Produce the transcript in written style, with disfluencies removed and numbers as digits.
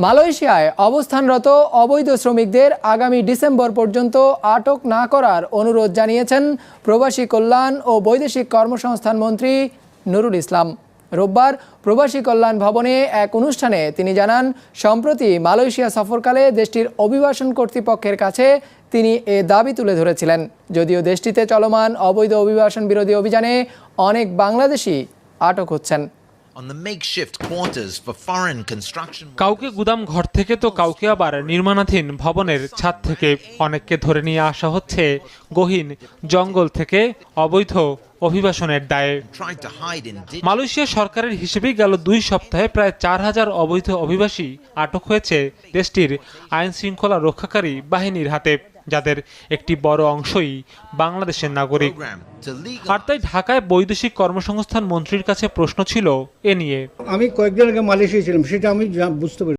মালয়েশিয়ায় অবস্থানরত অবৈধ শ্রমিকদের আগামী ডিসেম্বর পর্যন্ত আটক না করার অনুরোধ জানিয়েছেন প্রবাসী কল্যাণ ও বৈদেশিক কর্মসংস্থান মন্ত্রী নুরুল ইসলাম। রোববার প্রবাসী কল্যাণ ভবনে এক অনুষ্ঠানে তিনি জানান, সম্প্রতি মালয়েশিয়া সফরকালে দেশটির অভিবাসন কর্তৃপক্ষের কাছে তিনি এ দাবি তুলে ধরেছিলেন। যদিও দেশটিতে চলমান অবৈধ অভিবাসন বিরোধী অভিযানে অনেক বাংলাদেশি আটক হচ্ছেন। কাউকে গুদাম ঘর থেকে তো কাউকে আবার নির্মাণাধীন ভবনের ছাদ থেকে, অনেককে ধরে নিয়ে আসা হচ্ছে গহীন জঙ্গল থেকে অবৈধ অভিবাসনের দায়ে। মালয়েশিয়া সরকারের হিসেবে গেল 2 সপ্তাহে প্রায় 4000 অবৈধ অভিবাসী আটক হয়েছে দেশটির আইন শৃঙ্খলা রক্ষাকারী বাহিনীর হাতে, যাদের একটি বড় অংশই বাংলাদেশের নাগরিক। আর তাই ঢাকায় বৈদেশিক কর্মসংস্থান মন্ত্রীর কাছে প্রশ্ন ছিল এ নিয়ে। আমি কয়েকদিন আগে মালয়েশিয়া ছিলাম, সেটা আমি বুঝতে পারি।